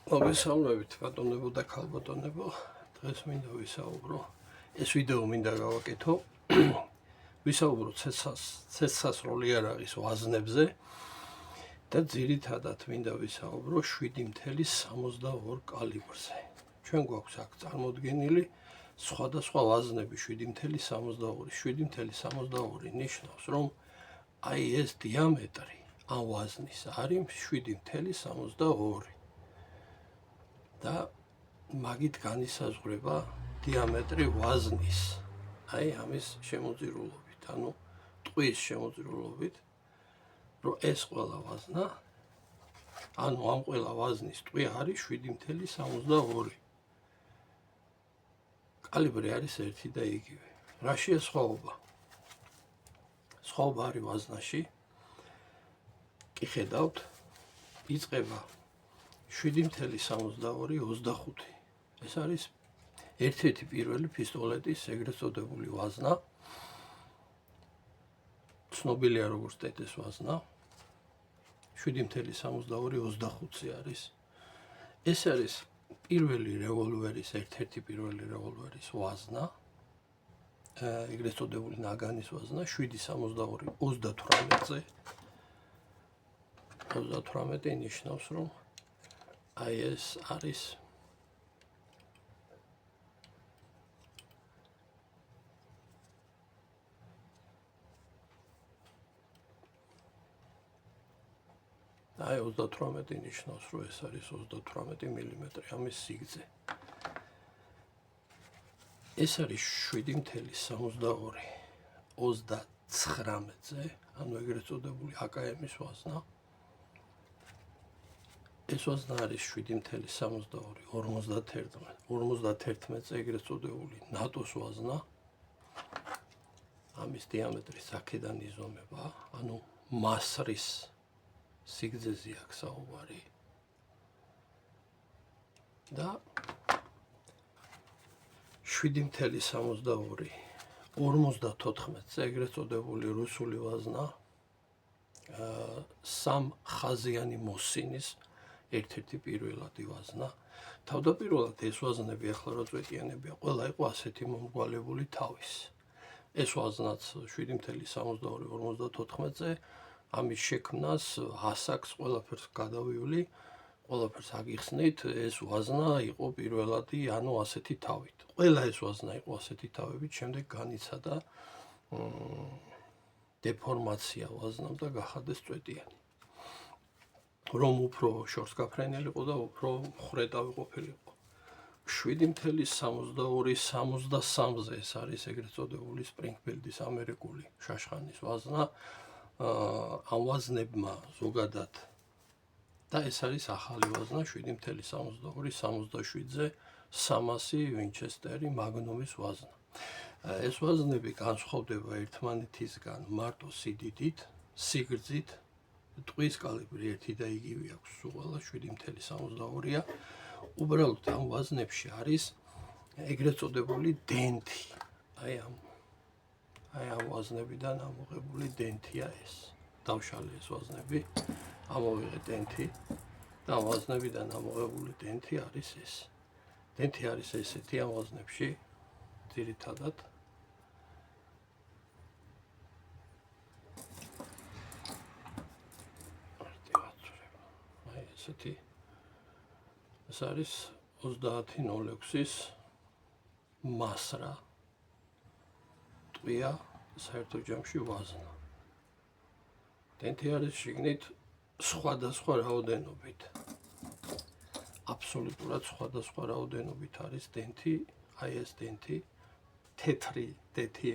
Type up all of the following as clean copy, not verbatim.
მოგესალმებით ბატონებო და ქალბატონებო. დღეს მინდა ვისაუბრო. ეს ვიდეო მინდა გავაკეთო. ვისაუბრო ცეცხლსასროლი იარაღის ვაზნებზე და ძირითადად მინდა ვისაუბრო 7.62 კალიბრზე. ჩვენ გვაქვს აქ წარმოდგენილი სხვადასხვა ვაზნები 7.62. 7.62 ნიშნავს, რომ აი ეს დიამეტრი ამ ვაზნის არის 7.62. და მაგით განისაზღვრება დიამეტრი ვაზნის, აი ამის შემოწირულობით, ანუ ტყვის შემოწირულობით, რომ ეს ყველა ვაზნა, ანუ ამ ყველა ვაზნის ტყვი არის 7.62. კალიბრი არის ერთი და იგივე. რაშია სხვაობა? სხვაობა არის ვაზნაში. კი ხედავთ, იწყება 7.62-25. ეს არის ერთ-ერთი პირველი პისტოლეტის ეგრეთ წოდებული ვაზნა. ცნობილია როგორც ტეტეს ვაზნა. 7.62-25 არის. ეს არის პირველი რევოლვერის, ერთ-ერთი პირველი რევოლვერის ვაზნა. ეგრეთ წოდებული ნაგანის ვაზნა 7.62 38-ზე. 38 ნიშნავს, რომ აი ეს არის აი 38 ნიშნავს, რომ ეს არის 38 მილიმეტრი ამის სიგრძე. ეს არის 7.62 39-ზე, ანუ ეგრეთ წოდებული AKM-ის ვაზნა. ეს ვაზნა არის 7.62 51-ზე ეგრეთ წოდებული ნატოს ვაზნა. ამის დიამეტრის აქედან იზომება, ანუ მასრის სიგრძეზე აქვს საუბარი. და 7.62 54-ზე ეგრეთ წოდებული რუსული ვაზნა სამ ხაზიანი მოსინის ერთ-ერთი პირველადი ვაზნა. თავდაპირველად ეს ვაზნები ახლა რა წვეტიანებია, ყველა იყო ასეთი მომრგვალებული თავის. ეს ვაზნაც 7.62-54-ზე ამის შექმნას ასაკს ყველაფერს გადავიული, ყველაფერს აგიხსნით, ეს ვაზნა იყო პირველადი, ანუ ასეთი თავით. ყველა ეს ვაზნა იყო ასეთი თავებით, შემდეგ განიცადა დეფორმაცია ვაზნამ და გახადეს წვეტიანი. რომ უფრო შორსგაფრენილი იყო და უფრო მხრეტავი ყოფილიყო. 7.62-63-ზე ეს არის ეგრეთ წოდებული სპრინგფილდის ამერიკული შაშხანის ვაზნა. ამ ვაზნებმა ზოგადად და ეს არის ახალი ვაზნა 7.62-67-ზე 300 ვინჩესტერი მაგნუმის ვაზნა. ეს ვაზნები განსხვავდება ერთმანეთისგან მარტო სიდიდით, სიგრძით, ტყვის კალიბრი ერთი და იგივე აქვს, სულ 7.62-ია. უბრალოდ ამ ვაზნებში არის ეგრეთ წოდებული დენთი. აი ამ ვაზნებიდან ამოღებული დენთია ეს. დავშალე ეს ვაზნები, ამოვიღე დენთი და ამ ვაზნებიდან ამოღებული დენთი არის ეს. დენთი არის ესეთი ამ ვაზნებში ძირითადად. ეს არის 30.06-ის მასრა ტყვია საერთო ჯამში ვაზნა. დენთი არის შიგნით სხვადასხვა რაოდენობით. აბსოლუტურად სხვადასხვა რაოდენობით არის დენთი, აი ეს დენთი, თეთრი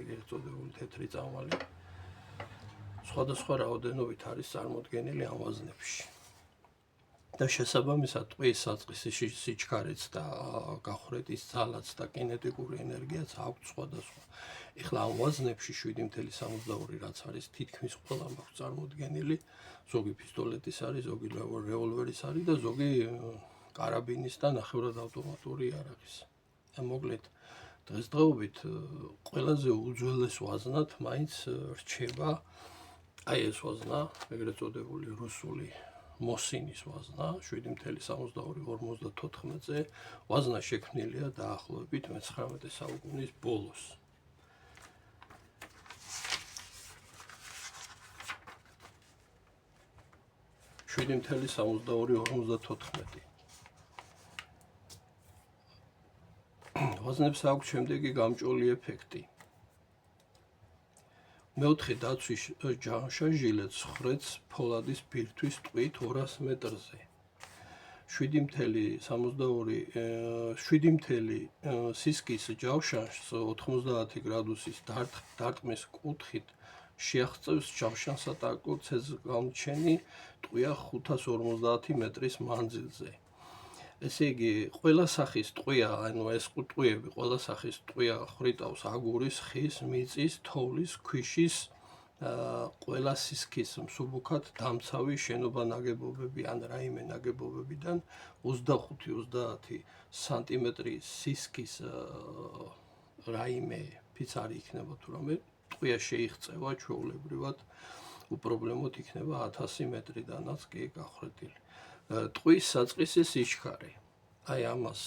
ეგრეთ წოდებული თეთრი წამალი. სხვადასხვა რაოდენობით არის წარმოდგენილი ამ ვაზნებში. და შესაბამისად ტყვის საწყისი სიჩქარეც და გახვრეტის ძალაც და კინეტიკური ენერგიაც აქვს სხვადასხვა. ეხლა ამ ვაზნებში 7.62 რაც არის თითქმის ყველა მაქვს წარმოდგენილი, ზოგი პისტოლეტის არის, ზოგი რევოლვერის არის და ზოგი კარაბინის და ნახევრად ავტომატური იარაღის. მოკლედ დღესდღეობით ყველაზე უძველეს ვაზნად მაინც რჩება აი ეს ვაზნა, ეგრეთ წოდებული რუსული მოსინის ვაზნა 7.72-54-ზე ვაზნა შექმნილია დაახლოებით მე-19 საუკუნის ბოლოს. ვაზნებს აქვს შემდეგი გამჭოლი ეფექტი. მეოთხე დაცვის ჯანშა ჟილეტს ხრեց ფოლადის ბირთვის ტყვით 200 მეტრზე. 7.72 სისქის ჯავშანს 90 გრადუსის დარტყმის კუთხით შეაღწევს ჯავშანსატაკო ცეცხლგამჩენი ტყვია 550 მეტრის მანძილზე. ესე იგი, ყველა სახის ტყვია, ანუ ეს ტყვიები, ყველა სახის ტყვია ხრიტავს აგურის, ხის, მიწის, თოვლის, ქვიშის, ყველა სისქის მსუბუქად დამცავი შენობა ნაგებობები ან რაიმე ნაგებობებიდან 25-30 სანტიმეტრი სისქის რაიმე ფიცარი იქნება თუ რამე ტყვია შეიღწევა ჩვეულებრივად უპრობლემოდ იქნება 1000 მეტრიდანაც კი გახრეტილი. ტყვის საწყისი სიჩქარე. აი ამას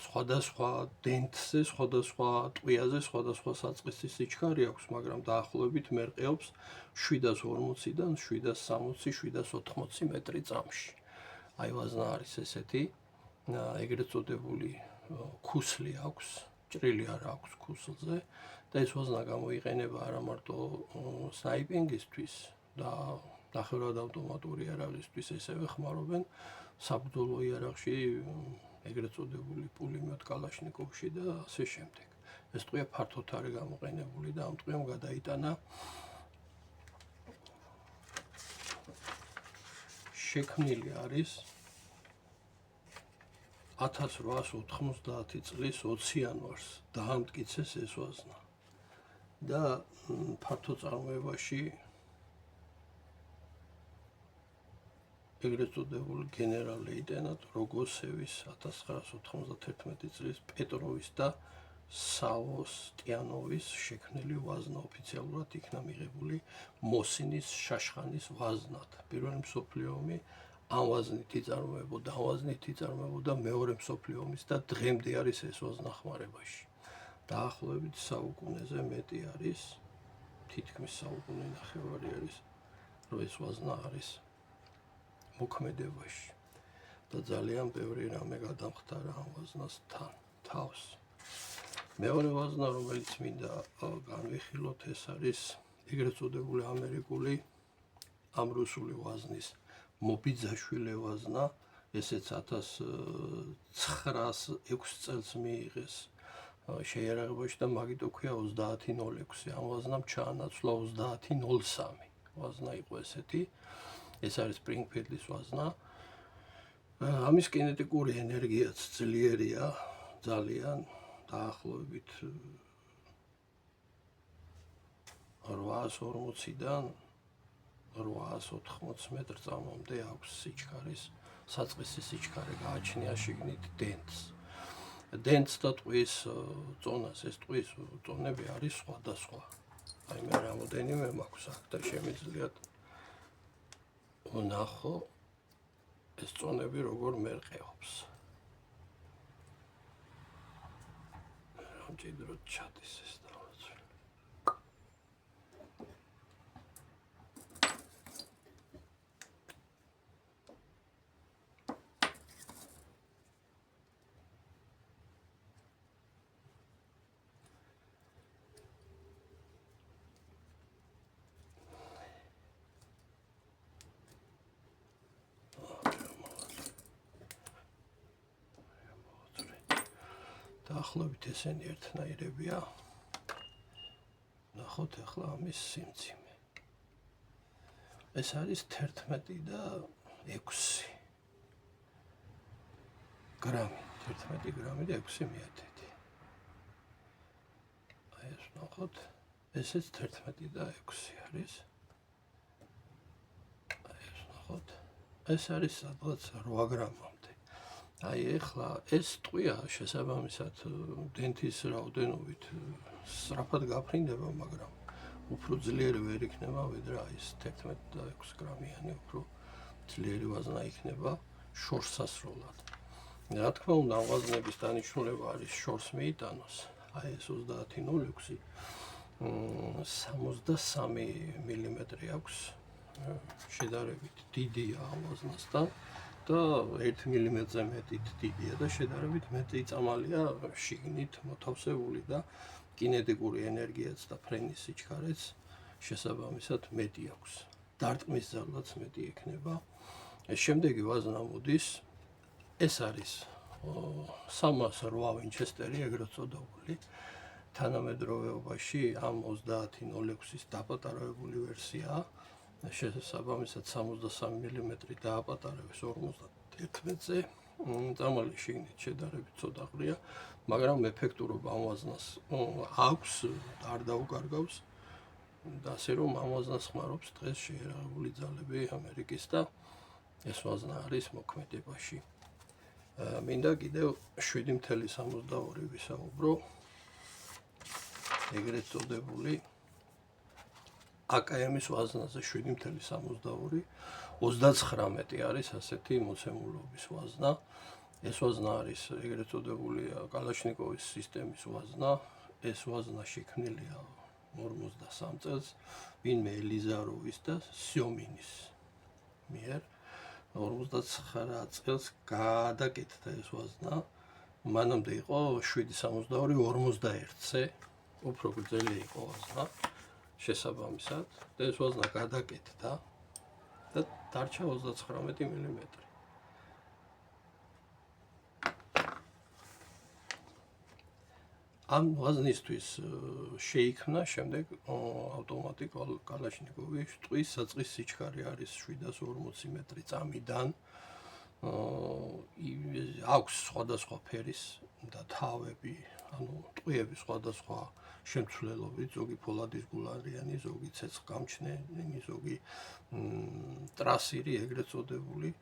სხვადასხვა დენტზე, სხვადასხვა ტყვიაზე, სხვადასხვა საწყისი სიჩქარე აქვს, მაგრამ დაახლოებით მერყეობს 740-დან 760-780 მეტრი წამში. აი ვაზნა არის ესეთი, ეგრეთ წოდებული ქუსლი აქვს, ჭრილი არ აქვს ქუსლზე და ეს ვაზნა გამოიყენება არა მარტო სნაიპინგისთვის და ნახევრად ავტომატური იარაღისთვის ესევე ხმარობენ საბრძოლო იარაღში, ეგრეთ წოდებული პულემეტ კალაშნიკოვში და ასე შემდეგ. ეს ტყვია ფართოდ არის გამოყენებული და ამ ტყვიამ გადაიტანა შექმნილი არის 1890 წლის 20 იანვარს დაამტკიცეს ეს ვაზნა და ფართო წარმოებაში ეგრეთ წოდებული გენერალ-ლეიტენანტ როგოსევის 1991 წლის პეტროვის და საოსტიანოვის შექმნილი ვაზნა ოფიციალურად იქნა მიღებული მოსინის შაშხანის ვაზნად. პირველი მსოფლიო ომი ამ ვაზნით იწარმოებოდა მეორე მსოფლიო ომის და დღემდე არის ეს ვაზნა ხმარებაში. დაახლოებით საუკუნეზე მეტი არის, თითქმის საუკუნე ნახევარი არის, რომ ეს ვაზნა არის მოქმედებაში და ძალიან ბევრი რამე გადამხდარა ამ ვაზნას თავს. მეორე ვაზნა, რომელიც მინდა განვიხილოთ, ეს არის ეგრეთ წოდებული ამერიკული ამ რუსული ვაზნის მობიძაშვილე ვაზნა, ესეც 1906 წელს მიიღეს შეიარაღებაში და მაგით ქვია 30.06. ამ ვაზნამ ჩაანაცვლა 30.03. ვაზნა იყო ესეთი. ეს არის სპრინგფილდის ვაზნა. ამის კინეტიკური ენერგიაც ძლიერია, ძალიან დაახლოებით 840-დან 880 მეტრწამამდე აქვს სიჩქარის, საწყისი სიჩქარე გააჩნია შიგნით დენტს. დენტს და ტყვის წონას, ეს ტყვის წონები არის სხვადასხვა. აი მე რამოდენიმე მაქვს აქ და შემიძლიათ ვნახო ეს წონები როგორ მერყეობს. მჭიდროდ ჩადის ეს დავაცვი. დაახლოებით ესენი ერთნაირებია. ნახოთ ახლა ამის სიმძიმე. ეს არის 11 და 6 გრამი, 11 გრამი და 6 მიათედი. აი ეს ნახოთ, ესეც 11 და 6 არის. აი ეს ნახოთ, ეს არის სადღაც 8 გრამამდე. აი ეხლა ეს ტყვია შესაბამისად დენთის რაოდენობით სწრაფად გაფრინდება, მაგრამ უფრო ძლიერი ვერ იქნება, ვიდრე აი ეს 11 და 6 გრამიანი უფრო ძლიერი ვაზნა იქნება შორსასრულად. რა თქმა უნდა, ამ ვაზნების დანიშნულება არის შორს მიიტანოს. აი ეს 30.06 63 მილიმეტრი აქვს, შედარებით დიდია ამ ვაზნასთან და 1 მილიმეტრზე მეტით დიდია და შედარებით მეტი წამალია შიგნით მოთავსებული და კინეტიკური ენერგიაც და ფრენის სიჩქარეც შესაბამისად მეტი აქვს. დარტყმის ძალაც მეტი ექნება. შემდეგი ვაზნა მოდის, ეს არის 308 ვინჩესტერი, ეგრეთ წოდებული. თანამედროვეობაში ამ 30.06-ის დაპატარავებული ვერსიაა. შესაბამისად 63 მილიმეტრი დააპატარებეს 51-ზე. წამალი შიგნით შედარებით ცოტა ყრია, მაგრამ ეფექტურობა ამ ვაზნას აქვს, არ დაუკარგავს. და ასე რომ ამ ვაზნას ხმარობს დღეს შეიარაღებული ძალები ამერიკის და ეს ვაზნა არის მოქმედებაში. მინდა კიდევ 7.62 ვისაუბრო ეგრეთ წოდებული AKM-ის ვაზნაზე. 7.62 39 არის ასეთი მოცემულობის ვაზნა. ეს ვაზნა არის ეგრეთ წოდებული კალაშნიკოვის სისტემის ვაზნა. ეს ვაზნა შექმნილია 53 წელს ვინმე ელიზაროვის და სიომინის მიერ. 59 წელს გადაკეთდა ეს ვაზნა. მანამდე იყო 7.62 41-ზე, უფრო გრძელი იყო ვაზნა შესაბამისად. და ეს ვაზნა გადაკეთდა და დარჩა 39 მილიმეტრი. ამ ვაზნისთვის შეიქმნა შემდეგ ავტომატი კალაშნიკოვი ტყვის საწყის სიჩქარე არის 740 მეტრი წამიდან. აქვს სხვადასხვა ფერის და თავები, ანუ ტყვიები სხვადასხვა შემცვლელობით, ზოგი ფოლადის გულარიანი, ზოგი ცეცხლგამჩნელი, ზოგი ტრასირი ეგრეთ წოდებული.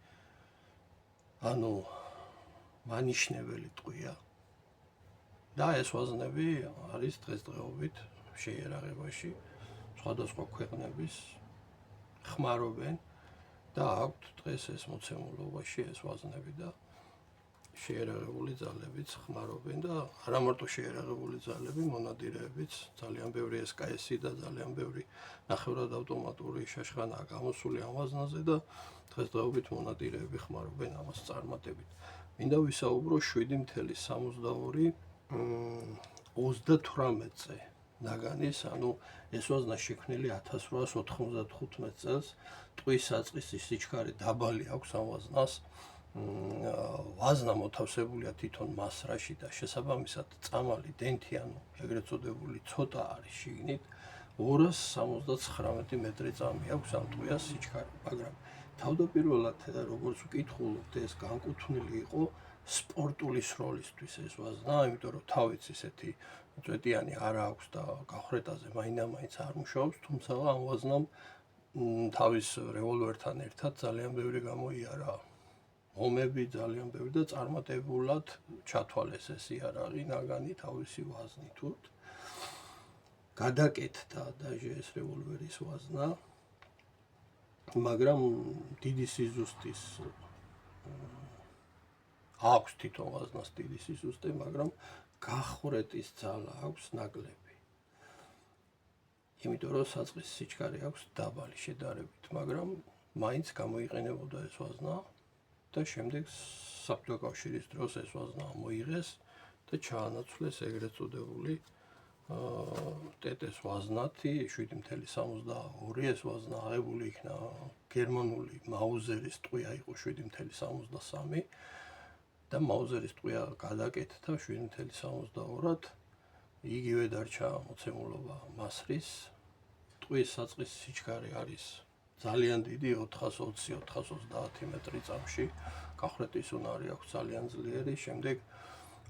ანუ მანიშნებელი ტყვია. და ეს ვაზნები არის დღესდღეობით შეიარაღებაში სხვადასხვა ქვეყნების ხმარობენ და აქვთ დღეს ეს მოცემულობაში ეს ვაზნები და შეიარაღებული ძალებიც ხმარობენ და არა მარტო შეიარაღებული ძალები, მონადირეებიც, ძალიან ბევრი SKS-ი და ძალიან ბევრი ნახევრად ავტომატური შაშხანაა გამოსული ამ ვაზნაზე და დღესდღეობით მონადირეები ხმარობენ ამას წარმატებით. მინდა ვისაუბრო 7.62 38-ზე ნაგანის, ანუ ეს ვაზნა შექმნილი 1895 წელს. ტყვის საწყისი სიჩქარე დაბალი აქვს ამ ვაზნას. ვაზნა მოთავსებულია თვითონ მასრაში და შესაბამისად წამალი დენთი, ანუ ეგრეთ წოდებული ცოტა არის შიგნით. 279 მეტრი წამი აქვს ამ ტყვიას სიჩქარე, მაგრამ თავდაპირველად როგორც ვკითხულობთ, ეს განკუთვნილი იყო სპორტული სროლისთვის ეს ვაზნა, იმიტომ რომ თავიც ისეთი წვეტიანი არ აქვს და გახრეტაზე მაინდა-მაინც არ მუშაობს, თუმცა ამ ვაზნამ თავის რევოლვერთან ერთად ძალიან ბევრი გამოიარა ომები, ძალიან ბევრი და წარმატებულად ჩათვალეს ეს იარაღი ნაგანი თავისი ვაზნით. გადაკეთდა დაჟე ეს რევოლვერის ვაზნა, მაგრამ დიდი სიზუსტის აქვს თვითონ ვაზნას დიდი სიზუსტე, მაგრამ გახვრეტის ძალა აქვს ნაკლები. იმიტომ რომ საწყის სიჩქარე აქვს დაბალი შედარებით, მაგრამ მაინც გამოიყენებოდა ეს ვაზნა და შემდეგ საბჭოთა კავშირის დროს ეს ვაზნა მოიღეს და ჩაანაცვლეს ეგრეთ წოდებული ტეტეს ვაზნათი 7.62. ეს ვაზნა აღებული იქნა გერმანული მაუზერის ტყვია იყო 7.63 და მაუზერის ტყვია გადაკეთდა 7.62-ად. იგივე დარჩა მოცემულობა მასრის. ტყვის საწყის სიჩქარე არის ძალიან დიდი 420-430 მეტრი წამში. გახრეტის უნარი აქვს ძალიან ძლიერი. შემდეგ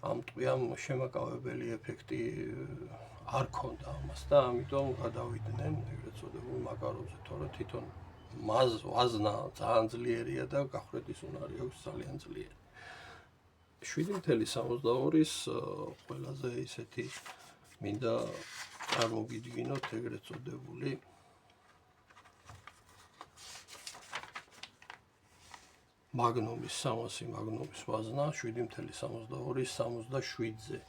ამ ტყვიამ შემაკავებელი ეფექტი არ ქონდა ამას და ამიტომ გადავიდნენ ეგრეთ წოდებულ მაკაროვზე, თორე თვითონ ვაზნა ძალიან ძლიერია და გახრეტის უნარი აქვს ძალიან ძლიერი. 7.62-ის ყველაზე ისეთი მინდა წარმოგიდგინოთ ეგრეთ წოდებული მაგნუმის 300 მაგნუმის ვაზნა 7.62 67-ზე.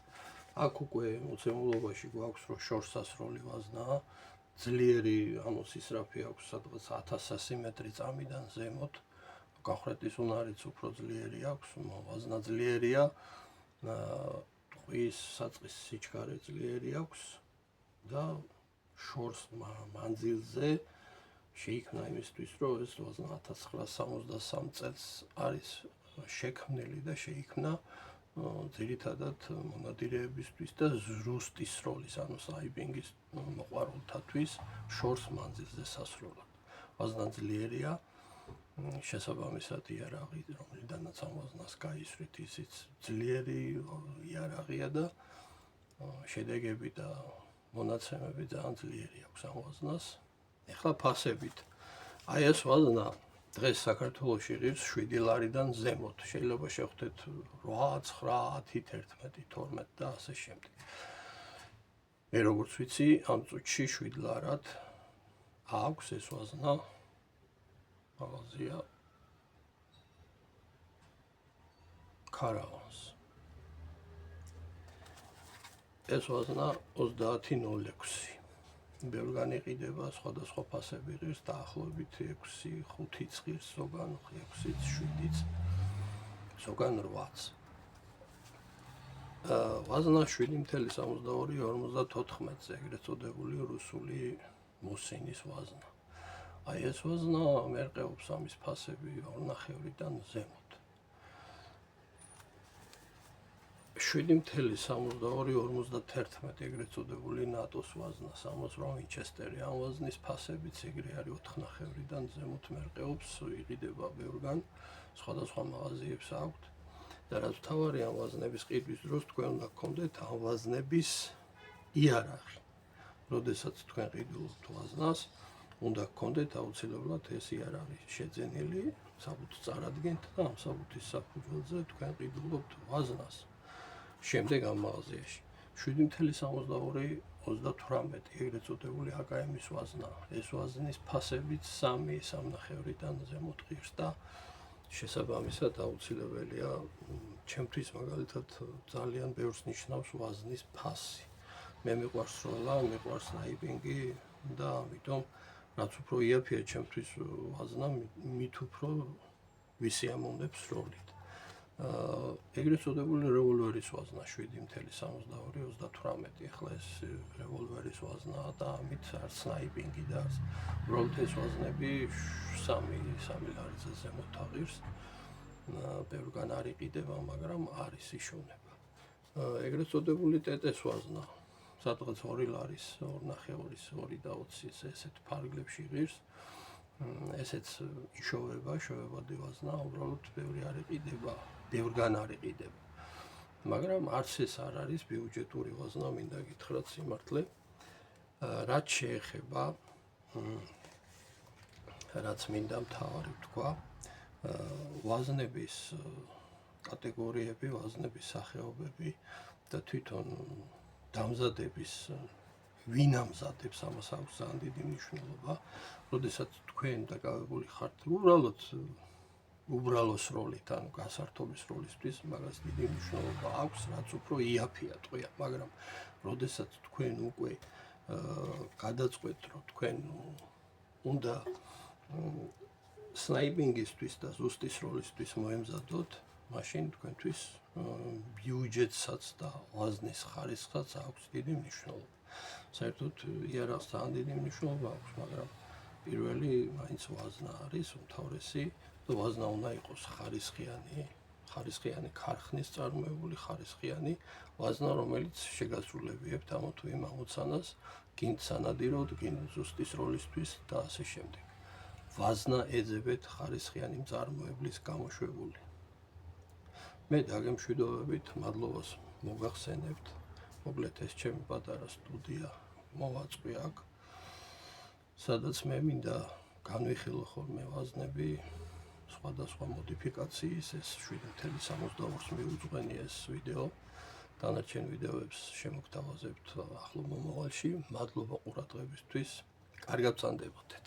აქ უკვე მოცემულობაში გვაქვს რომ შორსასროლი ვაზნაა. ძლიერი სისწრაფე აქვს სადღაც 1100 მეტრი წამიდან ზემოთ. გახრეთის უნარიც უფრო ძლიერი აქვს, ვაზნა ძლიერია. ტყვის საწყის სიჩქარე ძლიერი აქვს და შორს მანძილზე შეიქმნა იმისთვის, რომ ეს ვაზნა 1963 წელს არის შექმნილი და შეიქმნა ძირითადად მონადირეებისთვის და ზრუსტის როლის, საიბინგის მოყვარულთათვის შორს მანძილზე სასროლად. ვაზნა ძლიერია, შესაბამისად იარაღი, რომლიდანაც ამ ვაზნას გაისვრით, ისიც ძლიერი იარაღია და შედეგები და მონაცემები ძალიან ძლიერი აქვს ამ ვაზნას. ეხლა ფასებით. აი ეს ვაზნა დღეს საქართველოში ღირს 7 ლარიდან ზემოთ. შეიძლება შევხვდეთ 8, 9, 10, 11, 12 და ასე შემდეგ. მე როგორც ვიცი, ამ წუთში 7 ლარად აქვს ეს ვაზნა. მაღაზია Caravans. ეს ვაზნა 30.06. ბევრგან იყიდება, სხვადასხვა ფასები ღირს, დაახლოებით 6, 5-იც ღირს, ზოგან 6-იც, 7-იც, ზოგან 8-ც. ვაზნა 7.62-54-ზე, ეგრეთ წოდებული რუსული მოსინის ვაზნა. აი ეს ვაზნა მერყეობს ამის ფასები 2.5-დან ზემოთ. 7.62-51 ეგრეთ წოდებული ნატოს ვაზნა 60 ვინჩესტერი. ამ ვაზნის ფასებიც ეგრე არის 4.5-დან ზემოთ მერყეობს, იყიდება ბევრგან, სხვადასხვა მაღაზიებს აქვთ. და რაც მთავარი ამ ვაზნების ყიდვის დროს თქვენ უნდა გქონდეთ ამ ვაზნების იარაღი. როდესაც თქვენ ყიდულობთ ვაზნას, უნდა გქონდეთ აუცილებლად ეს იარაღი შეძენილი, საბუთს წარადგენთ და ამ საბუთის საფუძველზე თქვენ ყიდულობთ ვაზნას. შემდეგ ამ მაღაზიაში 7.62-38 ეგრეთ წოდებული აკმ-ის ვაზნა. ეს ვაზნის ფასებიც 3.5-დან ზემოთ ღირს და შესაბამისად აუცილებელია, ჩემთვის მაგალითად ძალიან ბევრს ნიშნავს ვაზნის ფასი. მე მიყვარს სროლა, მიყვარს სნაიპინგი და ამიტომ რაც უფრო იაფია ჩემთვის ვაზნა, მით უფრო ვისიამოვნებს სროლით. ეგრეთ წოდებული რევოლვერის ვაზნა 7.62-38. ახლა ეს რევოლვერის ვაზნაა და ამით არც სნაიპინგი და არც უბრალოდ ეს ვაზნები 3 ლარიზე ზემოთ აღირს. ბევრგან არ იყიდება, მაგრამ არის იშოვნება. ეგრეთ წოდებული ტეტეს ვაზნა სადღაც 2 ლარის, 2.5-ის, 2.20-ის ესეთ ფარგლებში ღირს. ესეც იშოვება, შოვებადი ვაზნა, უბრალოდ ბევრი არ იყიდება. ბევრგან არ იყიდება. მაგრამ არც ეს არ არის ბიუჯეტური ვაზნა, მინდა გითხრათ სიმართლე. რაც შეეხება რაც მინდა მთავარი ვთქვა, ვაზნების კატეგორიები, ვაზნების სახეობები და თვითონ დამზადების ვინ ამზადებს, ამას აქვს ძალიან დიდი მნიშვნელობა. როდესაც თქვენ დაკავებული ხართ უბრალო სროლით, ანუ გასართობის სროლისთვის, მაგას დიდი მნიშვნელობა აქვს, რაც უფრო იაფია ტყვია, მაგრამ როდესაც თქვენ უკვე გადაწყვეტთ, რომ თქვენ უნდა სნაიპინგისთვის და ზუსტი სროლისთვის მოემზადოთ, მაშინ თქვენთვის ბიუჯეტსაც და ვაზნის ხარისხსაც აქვს დიდი მნიშვნელობა. საერთოდ იარაღს ძალიან დიდი მნიშვნელობა აქვს, მაგრამ პირველი მაინც ვაზნა არის უმთავრესი. ვაზნა უნდა იყოს ხარისხიანი ქარხნის წარმოებული ხარისხიანი ვაზნა, რომელიც შეგასრულებიებთ ამ თუ იმ ამოცანას, გინდ სანადიროდ, გინდ ზუსტი სროლისთვის და ასე შემდეგ. ვაზნა ეძებეთ ხარისხიანი მწარმოებლის გამოშვებული. მე დაგემშვიდობებით, მადლობას მოგახსენებთ. მოკლედ ეს ჩემი პატარა სტუდია მოვაწყვი აქ, სადაც მე მინდა განვიხილო ხოლმე ვაზნები სხვადასხვა მოდიფიკაციის, ეს 7.62-ს მიუძღვენი ეს ვიდეო. დანარჩენ ვიდეოებს შემოგთავაზებთ ახლო მომავალში. მადლობა ყურადღებისთვის. კარგად წანდებოდეთ.